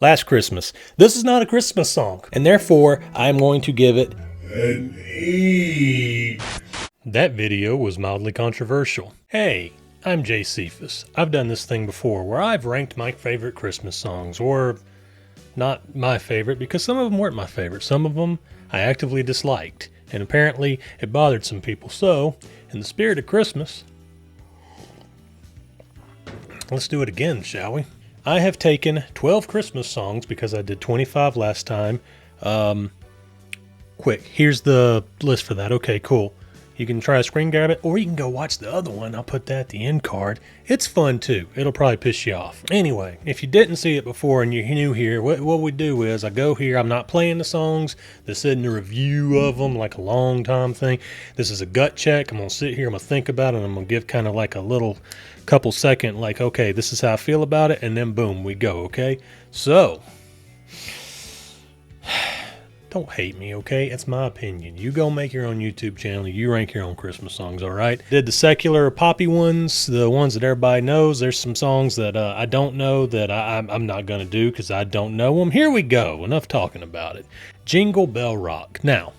Last Christmas. This is not a Christmas song, and therefore I'm going to give it an 8. That video was mildly controversial. Hey, I'm Jay Cephas. I've done this thing before where I've ranked my favorite Christmas songs, or not my favorite, because some of them weren't my favorite. Some of them I actively disliked, and apparently it bothered some people. So, in the spirit of Christmas, let's do it again, shall we? I have taken 12 Christmas songs because I did 25 last time. Quick, here's the list for that. Okay, cool. You can try to screen grab it, or you can go watch the other one. I'll put that at the end card. It's fun too. It'll probably piss you off. Anyway, if you didn't see it before and you're new here, what we do is I go here. I'm not playing the songs. This isn't a review of them like a long time thing. This is a gut check. I'm going to sit here. I'm going to think about it. And I'm going to give kind of like a little couple second, like, okay, this is how I feel about it. And then boom, we go. Okay. So don't hate me, okay? It's my opinion. You go make your own YouTube channel. You rank your own Christmas songs, all right? Did the secular poppy ones, the ones that everybody knows. There's some songs that I don't know that I'm not going to do because I don't know them. Here we go. Enough talking about it. Jingle Bell Rock. Now,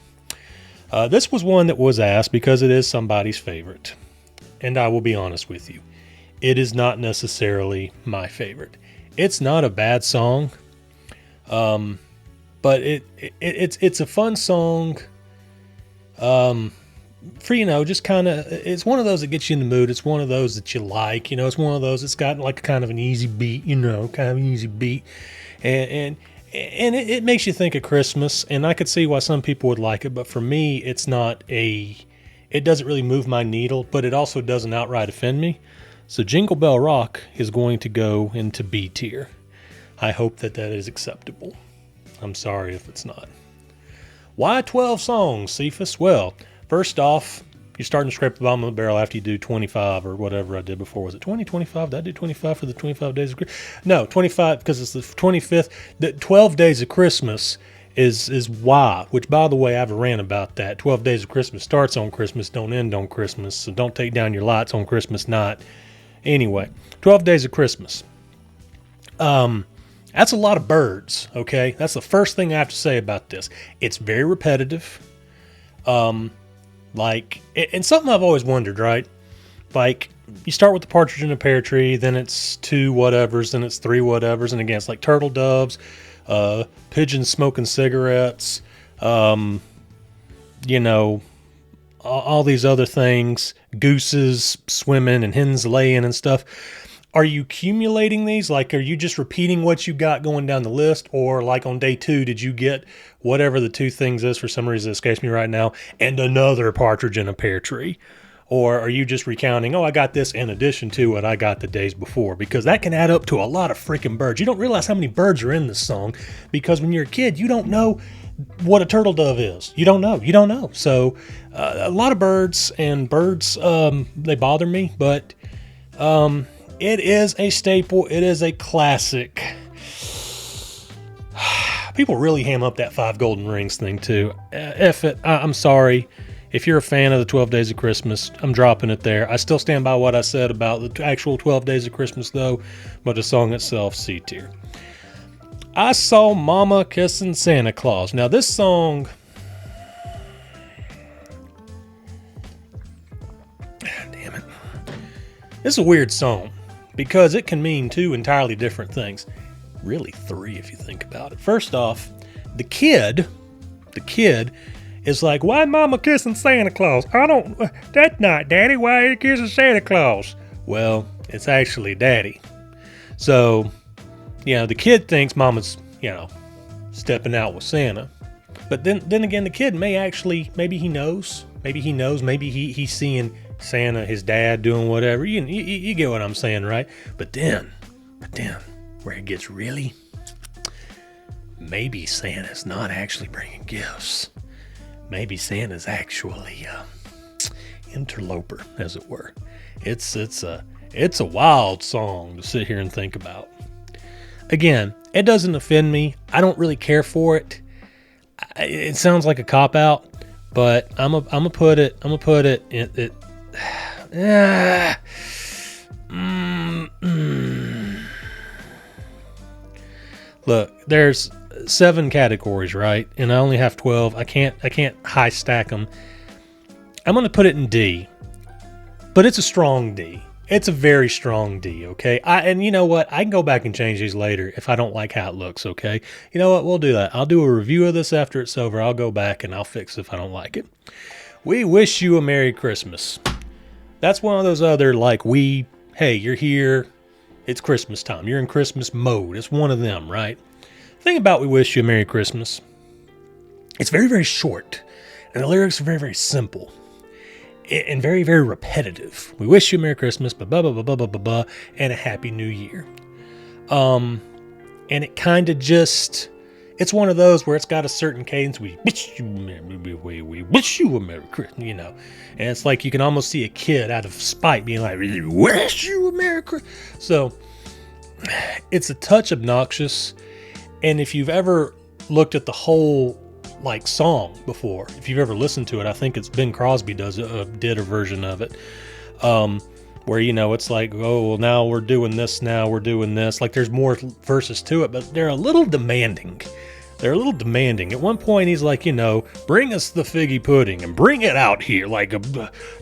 this was one that was asked because it is somebody's favorite. And I will be honest with you. It is not necessarily my favorite. It's not a bad song. But it's a fun song, for, just kind of, it's one of those that gets you in the mood. It's one of those that you like, it's one of those, it's got like kind of an easy beat, kind of an easy beat. And it makes you think of Christmas, and I could see why some people would like it, but for me, it doesn't really move my needle, but it also doesn't outright offend me. So Jingle Bell Rock is going to go into B tier. I hope that is acceptable. I'm sorry if it's not. Why 12 songs, Cephas? Well, first off, you're starting to scrape the bottom of the barrel after you do 25 or whatever I did before. Was it 20, 25? Did I do 25 for the 25 days of Christmas? No, 25 because it's the 25th. The 12 days of Christmas is why, which, by the way, I have a rant about that. 12 days of Christmas starts on Christmas, don't end on Christmas, so don't take down your lights on Christmas night. Anyway, 12 days of Christmas. That's a lot of birds, okay? That's the first thing I have to say about this. It's very repetitive. And something I've always wondered, right? Like, you start with the Partridge in a Pear Tree, then it's 2 whatevers, then it's 3 whatevers, and again, it's like turtle doves, pigeons smoking cigarettes, all these other things, gooses swimming and hens laying and stuff. Are you accumulating these? Like, are you just repeating what you got going down the list? Or like on day 2, did you get whatever the 2 things is, for some reason it escapes me right now, and another Partridge in a Pear Tree? Or are you just recounting, I got this in addition to what I got the days before? Because that can add up to a lot of freaking birds. You don't realize how many birds are in this song, because when you're a kid, you don't know what a turtle dove is. You don't know. So a lot of birds, and birds, they bother me, but it is a staple. It is a classic. People really ham up that 5 golden rings thing too. F it. I'm sorry. If you're a fan of the 12 Days of Christmas, I'm dropping it there. I still stand by what I said about the actual 12 Days of Christmas though, but the song itself, C tier. I Saw Mama Kissing Santa Claus. Now this song, damn it. This is a weird song, because it can mean 2 entirely different things. Really 3 if you think about it. First off, the kid is like, why Mama kissing Santa Claus? That's not Daddy. Why are you kissing Santa Claus? Well, it's actually Daddy. So, the kid thinks Mama's, stepping out with Santa. But then again, the kid maybe he knows. Maybe he's seeing Santa, his dad, doing whatever. You get what I'm saying, right? But then, where it gets really, maybe Santa's not actually bringing gifts. Maybe Santa's actually interloper, as it were. It's a wild song to sit here and think about. Again, it doesn't offend me. I don't really care for it. It sounds like a cop out, but I'm gonna put it. Look, there's 7 categories, right? And I only have 12. I can't high stack them. I'm going to put it in D, but it's a strong D. It's a very strong D, okay? And you know what? I can go back and change these later if I don't like how it looks, okay? You know what? We'll do that. I'll do a review of this after it's over. I'll go back and I'll fix it if I don't like it. We wish you a Merry Christmas. That's one of those other, like, hey, you're here. It's Christmas time. You're in Christmas mode. It's one of them, right? The thing about We Wish You a Merry Christmas, it's very, very short. And the lyrics are very, very simple. And very, very repetitive. We wish you a Merry Christmas, blah, blah, blah, blah, blah, blah, blah, and a Happy New Year. And it kind of just, it's one of those where it's got a certain cadence. We wish you a Merry Christmas, you know. And it's like you can almost see a kid out of spite being like, we wish you a Merry Christmas. So it's a touch obnoxious. And if you've ever looked at the whole like song before, if you've ever listened to it, I think it's Ben Crosby did a version of it, where, you know, it's like, oh, well, now we're doing this, like there's more verses to it, but they're a little demanding. At one point he's like, you know, bring us the figgy pudding and bring it out here, like,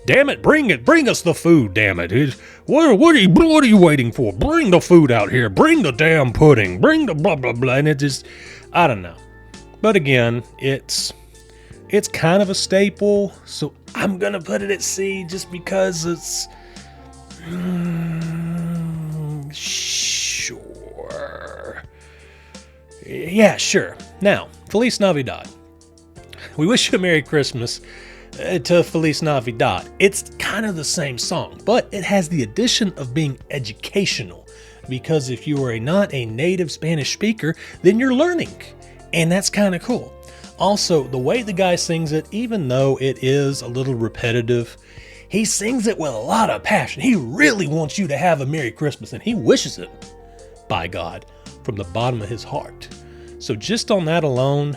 damn it, bring us the food, damn it. What are you waiting for? Bring the food out here, bring the damn pudding, bring the blah blah blah. And it just, I don't know. But again, it's kind of a staple, so I'm going to put it at C just because it's... sure. Yeah, sure. Now, Feliz Navidad. We wish you a Merry Christmas to Feliz Navidad. It's kind of the same song, but it has the addition of being educational, because if you are not a native Spanish speaker, then you're learning. And that's kind of cool. Also, the way the guy sings it, even though it is a little repetitive, he sings it with a lot of passion. He really wants you to have a Merry Christmas, and he wishes it, by God, from the bottom of his heart. So just on that alone,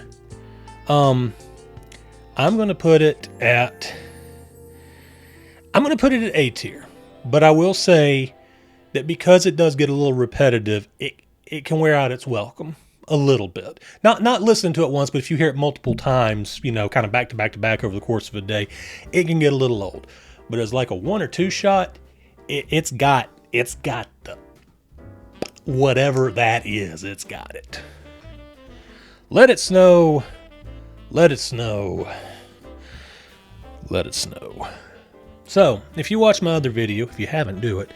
I'm going to put it at A tier. But I will say that because it does get a little repetitive, it can wear out its welcome. A little bit. Not listening to it once, but if you hear it multiple times, you know, kind of back to back to back over the course of a day, it can get a little old. But as like a 1 or 2 shot, it's got the whatever that is, it's got it. Let it snow, let it snow, let it snow. So, if you watch my other video, if you haven't, do it.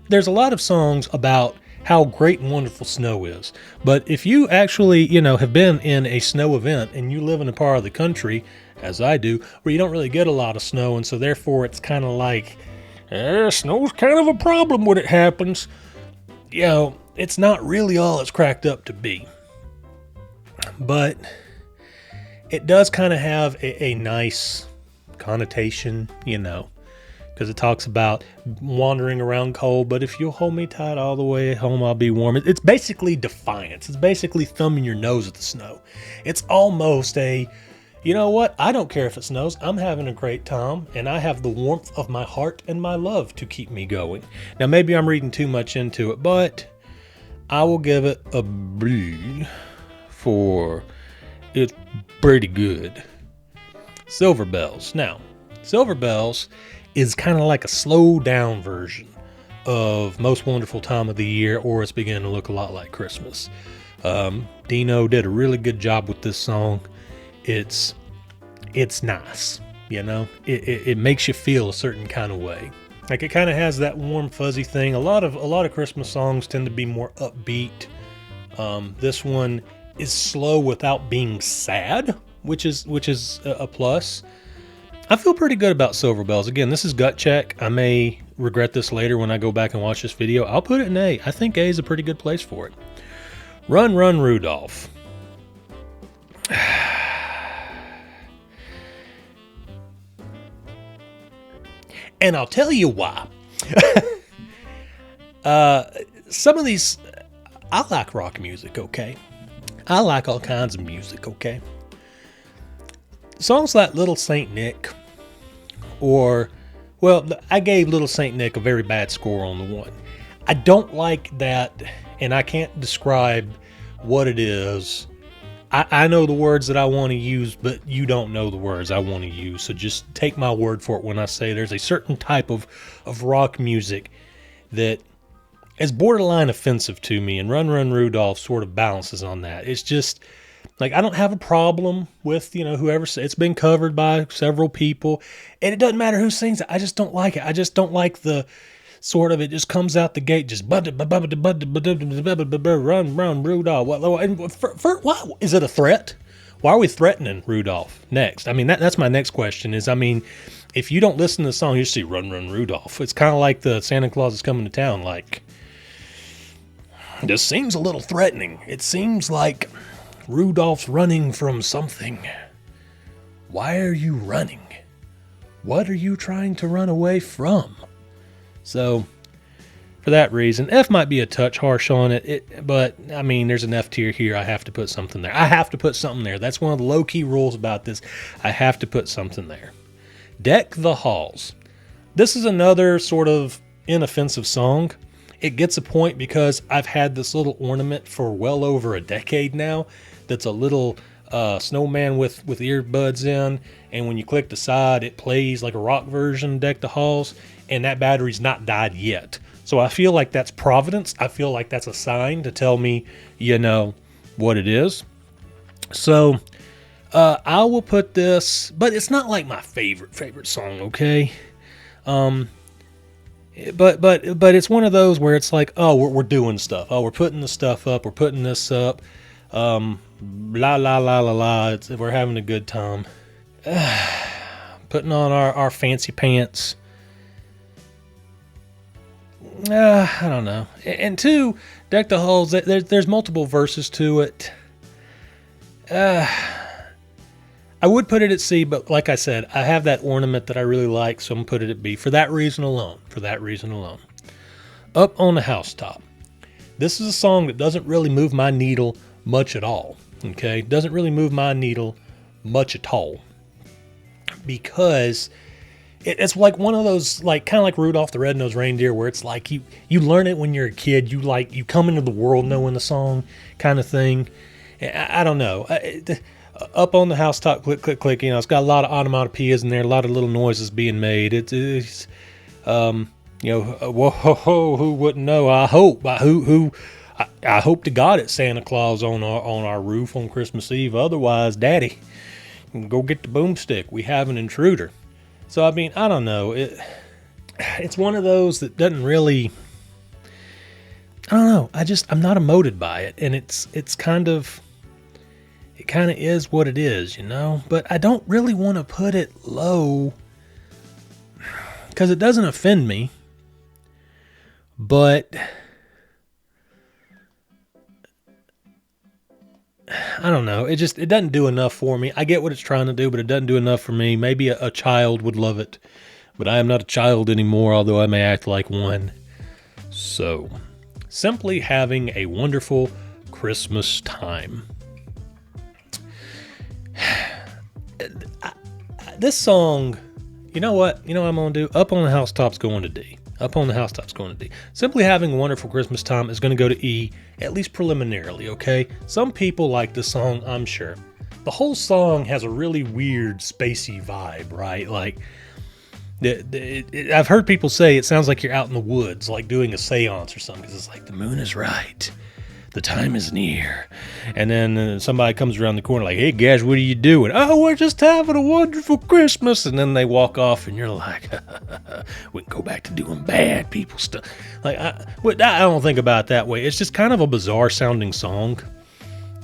There's a lot of songs about how great and wonderful snow is. But if you actually, you know, have been in a snow event and you live in a part of the country, as I do, where you don't really get a lot of snow, and so therefore it's kind of like, snow's kind of a problem when it happens. You know, it's not really all it's cracked up to be. But it does kind of have a nice connotation, you know, because it talks about wandering around cold, but if you'll hold me tight all the way home, I'll be warm. It's basically defiance. It's basically thumbing your nose at the snow. It's almost a, you know what? I don't care if it snows. I'm having a great time, and I have the warmth of my heart and my love to keep me going. Now, maybe I'm reading too much into it, but I will give it a B for it's pretty good. Silver Bells. Now, Silver Bells is kind of like a slow down version of Most Wonderful Time of the Year, or it's beginning to look a lot like Christmas. Dino did a really good job with this song. It's nice, you know. It makes you feel a certain kind of way. Like, it kind of has that warm fuzzy thing. A lot of Christmas songs tend to be more upbeat. This one is slow without being sad, which is a plus. I feel pretty good about Silver Bells. Again, this is gut check. I may regret this later when I go back and watch this video. I'll put it in A. I think A is a pretty good place for it. Run, Run, Rudolph. And I'll tell you why. Some of these, I like rock music, okay? I like all kinds of music, okay? Songs like Little Saint Nick, or, well, I gave Little Saint Nick a very bad score on the 1. I don't like that, and I can't describe what it is. I know the words that I want to use, but you don't know the words I want to use. So just take my word for it when I say there's a certain type of rock music that is borderline offensive to me, and Run Run Rudolph sort of balances on that. It's just like, I don't have a problem with, whoever, it's been covered by several people, and it doesn't matter who sings it. I just don't like it. I just don't like the sort of, it just comes out the gate, just run, Rudolph. What is it a threat? Why are we threatening Rudolph next? I mean, that's my next question is, if you don't listen to the song, you see Run, Run, Rudolph. It's kind of like the Santa Claus is coming to town. Like, this seems a little threatening. It seems like Rudolph's running from something. Why are you running? What are you trying to run away from? So, for that reason, F might be a touch harsh on it, but, there's an F tier here. I have to put something there. I have to put something there. That's one of the low-key rules about this. I have to put something there. Deck the Halls. This is another sort of inoffensive song. It gets a point because I've had this little ornament for well over a decade now that's a little snowman with earbuds in, and when you click the side, it plays like a rock version, Deck the Halls, and that battery's not died yet. So I feel like that's providence. I feel like that's a sign to tell me, what it is. So I will put this, but it's not like my favorite song, okay? But it's one of those where it's like, oh, we're doing stuff. Oh, we're putting the stuff up. We're putting this up. La la la la la. We're having a good time. Putting on our fancy pants. I don't know. And two, Deck the Halls. There's multiple verses to it. I would put it at C, but like I said, I have that ornament that I really like, so I'm going to put it at B for that reason alone. Up on the Housetop. This is a song that doesn't really move my needle much at all. Okay? Doesn't really move my needle much at all. Because it's like one of those, like, kind of like Rudolph the Red-Nosed Reindeer, where it's like you learn it when you're a kid. You come into the world knowing the song kind of thing. I don't know. Up on the Housetop, click, click, click. It's got a lot of onomatopoeias in there, a lot of little noises being made. It's whoa, who wouldn't know? I hope to God it's Santa Claus on our roof on Christmas Eve. Otherwise, Daddy, go get the boomstick. We have an intruder. So I don't know. It's one of those that doesn't really. I don't know. I'm not emoted by it, and it's kind of. It kind of is what it is, But I don't really want to put it low because it doesn't offend me. But I don't know. It doesn't do enough for me. I get what it's trying to do, but it doesn't do enough for me. Maybe a child would love it, but I am not a child anymore, although I may act like one. So, simply having a wonderful Christmas time. This song, you know what I'm going to do? Up on the Housetop's going to D. Up on the Housetop's going to D. Simply having a wonderful Christmas time is going to go to E, at least preliminarily, okay? Some people like the song, I'm sure. The whole song has a really weird, spacey vibe, right? Like, I've heard people say it sounds like you're out in the woods, like doing a seance or something, because it's like, the moon is right. The time is near. And then somebody comes around the corner like, hey, guys, what are you doing? Oh, we're just having a wonderful Christmas. And then they walk off and you're like, we can go back to doing bad people stuff. Like, I don't think about it that way. It's just kind of a bizarre sounding song.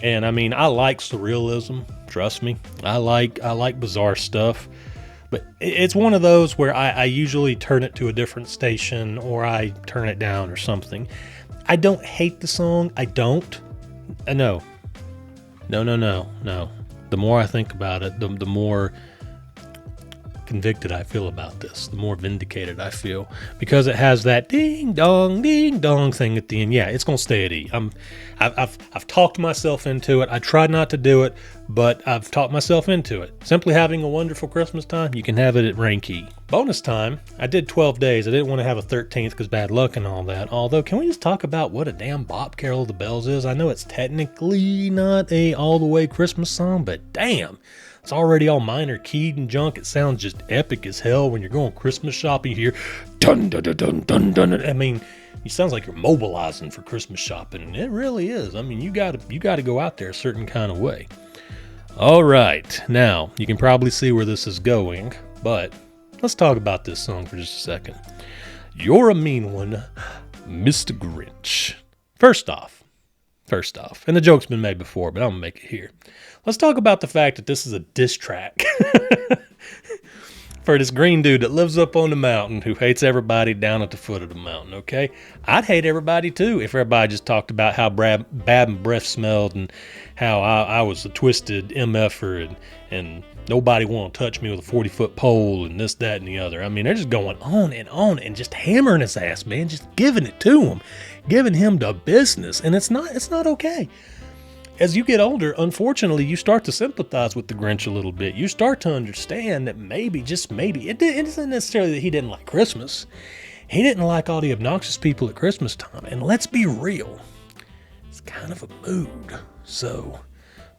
And I like surrealism. Trust me. I like bizarre stuff. But it's one of those where I usually turn it to a different station or I turn it down or something. I don't hate the song. I don't. No. The more I think about it, the more convicted I feel about this, the more vindicated I feel, because it has that ding dong thing at the end. Yeah, it's gonna stay at E. I've talked myself into it. I tried not to do it, but I've talked myself into it. Simply having a wonderful Christmas time, you can have it at rank E. Bonus time, I did 12 days. I didn't want to have a 13th because bad luck and all that. Although, can we just talk about what a damn bop Carol of the Bells is? I know it's technically not a all the way Christmas song, but damn, it's already all minor keyed and junk. It sounds just epic as hell when you're going Christmas shopping. You hear dun dun dun dun dun dun. I mean, it sounds like you're mobilizing for Christmas shopping, and it really is. I mean, you got to go out there a certain kind of way. All right, now you can probably see where this is going, but let's talk about this song for just a second. You're a mean one, Mr. Grinch. First off, and the joke's been made before, but I'm gonna make it here. Let's talk about the fact that this is a diss track for this green dude that lives up on the mountain who hates everybody down at the foot of the mountain, okay? I'd hate everybody too if everybody just talked about how bad my breath smelled and how I was a twisted MFer and nobody want to touch me with a 40-foot pole and this, that, and the other. I mean, they're just going on and just hammering his ass, man, just giving it to him, giving him the business, and it's not okay. As you get older, unfortunately, you start to sympathize with the Grinch a little bit. You start to understand that maybe, just maybe, it isn't necessarily that he didn't like Christmas. He didn't like all the obnoxious people at Christmas time. And let's be real, it's kind of a mood. So,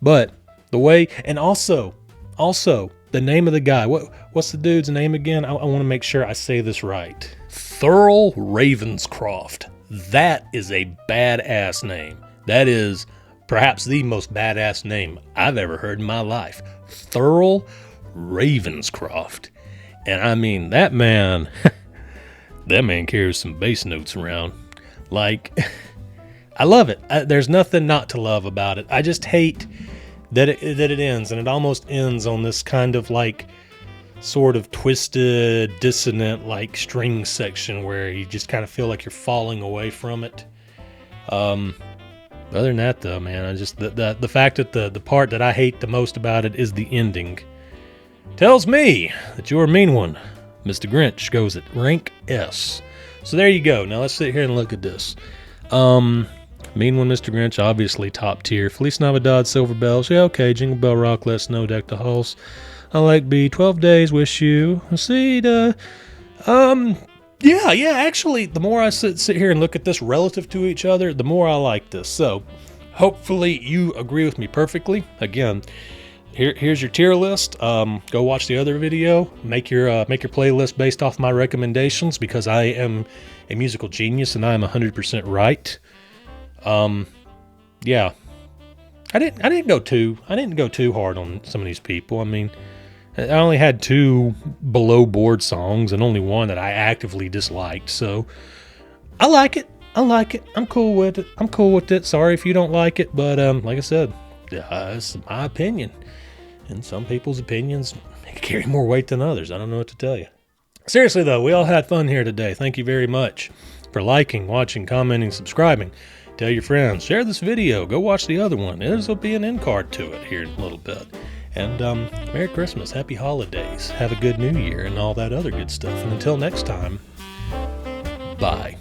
but the way, and also, the name of the guy, what's the dude's name again? I want to make sure I say this right. Thurl Ravenscroft. That is a badass name. That is perhaps the most badass name I've ever heard in my life. Thurl Ravenscroft. And I mean, that man carries some bass notes around. Like, I love it. There's nothing not to love about it. I just hate that it ends, and it almost ends on this kind of like sort of twisted, dissonant, like string section where you just kind of feel like you're falling away from it. Other than that, though, man, I just the fact that the part that I hate the most about it is the ending. Tells me that you're a mean one. Mr. Grinch goes at rank S. So there you go. Now let's sit here and look at this. Mean one, Mr. Grinch, obviously top tier. Feliz Navidad, Silver Bells. Yeah, okay. Jingle Bell Rock, Let Snow Deck the Halls. I like B. 12 Days, Wish You a Seed. Yeah, actually, the more I sit here and look at this relative to each other, the more I like this. So, hopefully you agree with me perfectly. Again, here's your tier list. Go watch the other video. Make your playlist based off my recommendations, because I am a musical genius and I am 100% right. Yeah. I didn't go too hard on some of these people. I mean, I only had 2 below board songs and only one that I actively disliked. So I like it. I'm cool with it. Sorry if you don't like it, but like I said, it's my opinion. And some people's opinions carry more weight than others. I don't know what to tell you. Seriously though, we all had fun here today. Thank you very much for liking, watching, commenting, subscribing. Tell your friends, share this video, go watch the other one. There's will be an end card to it here in a little bit. And Merry Christmas, Happy Holidays, have a good New Year, and all that other good stuff. And until next time, bye.